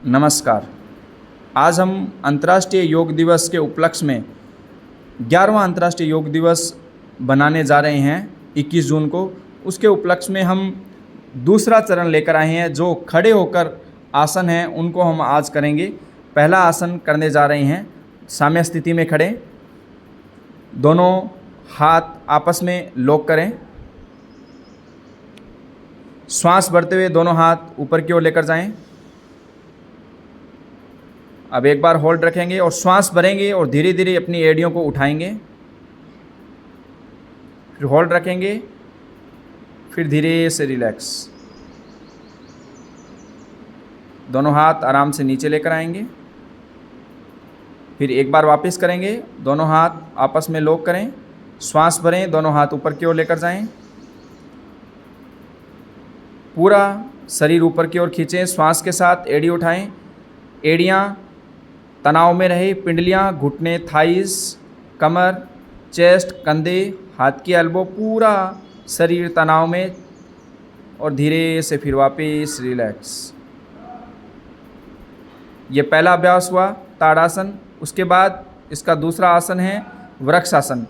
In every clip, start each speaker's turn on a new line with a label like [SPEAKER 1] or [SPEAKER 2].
[SPEAKER 1] नमस्कार। आज हम अंतर्राष्ट्रीय योग दिवस के उपलक्ष्य में 11वां अंतर्राष्ट्रीय योग दिवस बनाने जा रहे हैं 21 जून को। उसके उपलक्ष्य में हम दूसरा चरण लेकर आए हैं। जो खड़े होकर आसन हैं उनको हम आज करेंगे। पहला आसन करने जा रहे हैं साम्य स्थिति में खड़े, दोनों हाथ आपस में लॉक करें, श्वास भरते हुए दोनों हाथ ऊपर की ओर लेकर जाएं। अब एक बार होल्ड रखेंगे और श्वास भरेंगे और धीरे धीरे अपनी एड़ियों को उठाएंगे, फिर होल्ड रखेंगे, फिर धीरे से रिलैक्स। दोनों हाथ आराम से नीचे लेकर आएंगे, फिर एक बार वापस करेंगे, दोनों हाथ आपस में लॉक करें, श्वास भरें, दोनों हाथ ऊपर की ओर लेकर जाएं, पूरा शरीर ऊपर की ओर खींचें, श्वास के साथ एड़ी उठाएं, एड़ियाँ तनाव में रहे, पिंडलियाँ, घुटने, थाइस, कमर, चेस्ट, कंधे, हाथ की एल्बो, पूरा शरीर तनाव में, और धीरे से फिर वापस रिलैक्स। ये पहला अभ्यास हुआ ताड़ासन। उसके बाद इसका दूसरा आसन है वृक्षासन।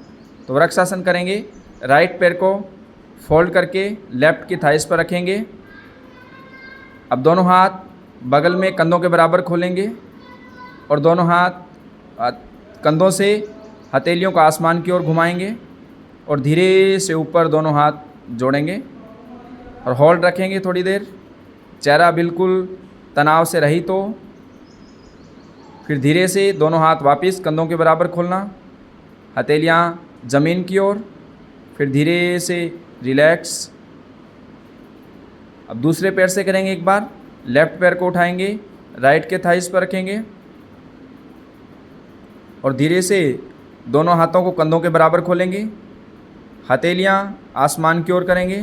[SPEAKER 1] तो वृक्षासन करेंगे, राइट पैर को फोल्ड करके लेफ्ट की थाइस पर रखेंगे। अब दोनों हाथ बगल में कंधों के बराबर खोलेंगे और दोनों हाथ कंधों से हथेलियों को आसमान की ओर घुमाएंगे और धीरे से ऊपर दोनों हाथ जोड़ेंगे और होल्ड रखेंगे थोड़ी देर। चेहरा बिल्कुल तनाव से रहित हो। फिर धीरे से दोनों हाथ वापस कंधों के बराबर खोलना, हथेलियाँ ज़मीन की ओर, फिर धीरे से रिलैक्स। अब दूसरे पैर से करेंगे एक बार। लेफ्ट पैर को उठाएंगे, राइट के थाइस पर रखेंगे और धीरे से दोनों हाथों को कंधों के बराबर खोलेंगे, हथेलियाँ आसमान की ओर करेंगे,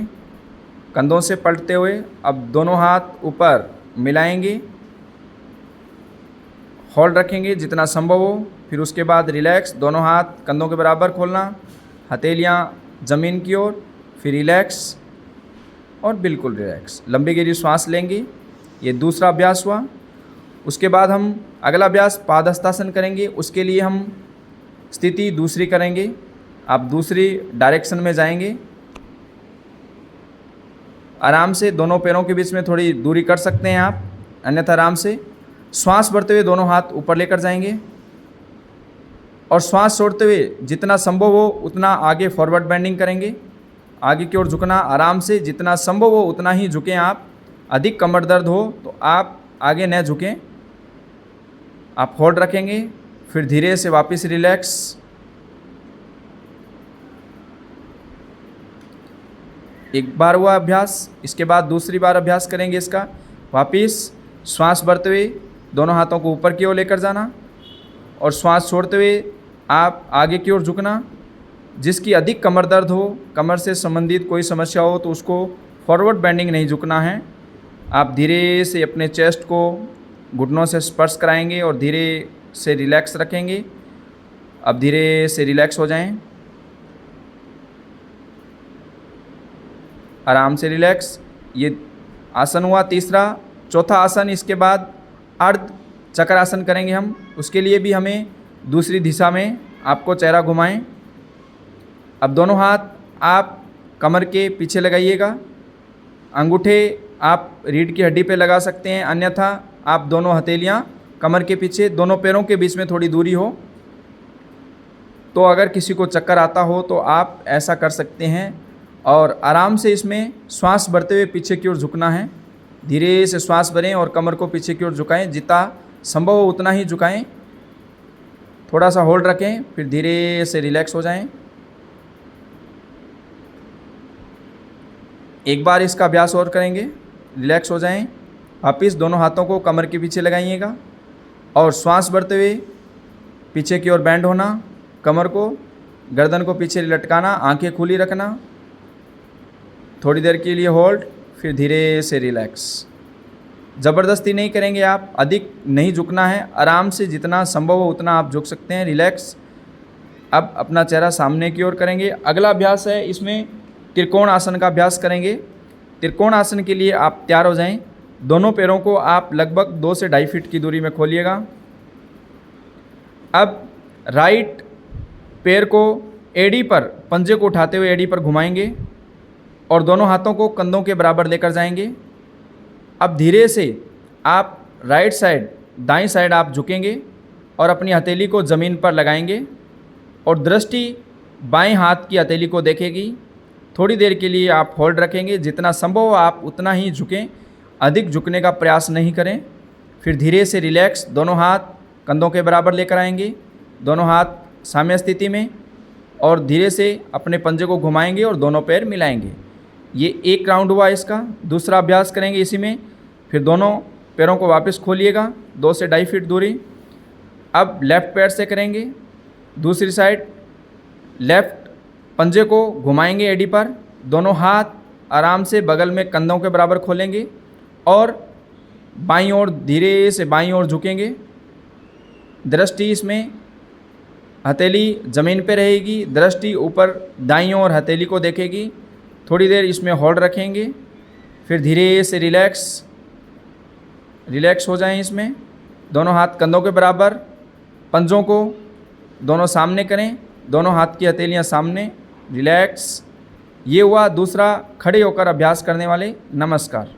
[SPEAKER 1] कंधों से पलटते हुए अब दोनों हाथ ऊपर मिलाएंगे, होल्ड रखेंगे जितना संभव हो। फिर उसके बाद रिलैक्स, दोनों हाथ कंधों के बराबर खोलना, हथेलियाँ ज़मीन की ओर, फिर रिलैक्स और बिल्कुल रिलैक्स। लंबी गहरी सांस लेंगे। ये दूसरा अभ्यास हुआ। उसके बाद हम अगला अभ्यास पादहस्तासन करेंगे। उसके लिए हम स्थिति दूसरी करेंगे। आप दूसरी डायरेक्शन में जाएंगे, आराम से दोनों पैरों के बीच में थोड़ी दूरी कर सकते हैं आप, अन्यथा आराम से श्वास भरते हुए दोनों हाथ ऊपर लेकर जाएंगे और श्वास छोड़ते हुए जितना संभव हो उतना आगे फॉरवर्ड बेंडिंग करेंगे, आगे की ओर झुकना आराम से, जितना संभव हो उतना ही झुकें आप। अधिक कमर दर्द हो तो आप आगे न झुकें। आप होल्ड रखेंगे, फिर धीरे से वापस रिलैक्स। एक बार हुआ अभ्यास, इसके बाद दूसरी बार अभ्यास करेंगे इसका। वापस श्वास भरते हुए दोनों हाथों को ऊपर की ओर लेकर जाना और श्वास छोड़ते हुए आप आगे की ओर झुकना। जिसकी अधिक कमर दर्द हो, कमर से संबंधित कोई समस्या हो, तो उसको फॉरवर्ड बेंडिंग नहीं झुकना है। आप धीरे से अपने चेस्ट को घुटनों से स्पर्श कराएंगे और धीरे से रिलैक्स रखेंगे। अब धीरे से रिलैक्स हो जाएं, आराम से रिलैक्स। ये आसन हुआ तीसरा। चौथा आसन, इसके बाद अर्ध चक्रासन करेंगे हम। उसके लिए भी हमें दूसरी दिशा में आपको चेहरा घुमाएं। अब दोनों हाथ आप कमर के पीछे लगाइएगा, अंगूठे आप रीढ़ की हड्डी पे लगा सकते हैं, अन्यथा आप दोनों हथेलियाँ कमर के पीछे, दोनों पैरों के बीच में थोड़ी दूरी हो। तो अगर किसी को चक्कर आता हो तो आप ऐसा कर सकते हैं और आराम से इसमें श्वास भरते हुए पीछे की ओर झुकना है। धीरे से श्वास भरें और कमर को पीछे की ओर झुकाएं, जितना संभव हो उतना ही झुकाएं। थोड़ा सा होल्ड रखें, फिर धीरे से रिलैक्स हो जाएं। एक बार इसका अभ्यास और करेंगे, रिलैक्स हो जाएं। वापिस दोनों हाथों को कमर के पीछे लगाइएगा और श्वास भरते हुए पीछे की ओर बैंड होना, कमर को, गर्दन को पीछे लटकाना, आंखें खुली रखना। थोड़ी देर के लिए होल्ड, फिर धीरे से रिलैक्स। ज़बरदस्ती नहीं करेंगे आप, अधिक नहीं झुकना है, आराम से जितना संभव हो उतना आप झुक सकते हैं, रिलैक्स। अब अपना चेहरा सामने की ओर करेंगे। अगला अभ्यास है, इसमें त्रिकोण आसन का अभ्यास करेंगे। त्रिकोण आसन के लिए आप तैयार हो जाएं। दोनों पैरों को आप लगभग 2 से 2.5 फीट की दूरी में खोलिएगा। अब राइट पैर को एड़ी पर, पंजे को उठाते हुए एड़ी पर घुमाएंगे और दोनों हाथों को कंधों के बराबर लेकर जाएंगे। अब धीरे से आप राइट साइड, दाईं साइड आप झुकेंगे और अपनी हथेली को ज़मीन पर लगाएंगे और दृष्टि बाएं हाथ की हथेली को देखेगी। थोड़ी देर के लिए आप होल्ड रखेंगे, जितना संभव हो आप उतना ही झुकें, अधिक झुकने का प्रयास नहीं करें। फिर धीरे से रिलैक्स, दोनों हाथ कंधों के बराबर लेकर आएंगे, दोनों हाथ साम्य स्थिति में, और धीरे से अपने पंजे को घुमाएंगे और दोनों पैर मिलाएंगे। ये एक राउंड हुआ इसका। दूसरा अभ्यास करेंगे इसी में। फिर दोनों पैरों को वापस खोलिएगा 2 से 2.5 फीट दूरी। अब लेफ़्ट पैर से करेंगे, दूसरी साइड लेफ़्ट पंजे को घुमाएंगे एड़ी पर, दोनों हाथ आराम से बगल में कंधों के बराबर खोलेंगे और बाईं ओर, धीरे से बाईं ओर झुकेंगे। दृष्टि इसमें हथेली ज़मीन पे रहेगी, दृष्टि ऊपर दाईं ओर हथेली को देखेगी। थोड़ी देर इसमें होल्ड रखेंगे, फिर धीरे से रिलैक्स हो जाएं इसमें। दोनों हाथ कंधों के बराबर, पंजों को दोनों सामने करें, दोनों हाथ की हथेलियां सामने, रिलैक्स। ये हुआ दूसरा खड़े होकर अभ्यास करने वाले। नमस्कार।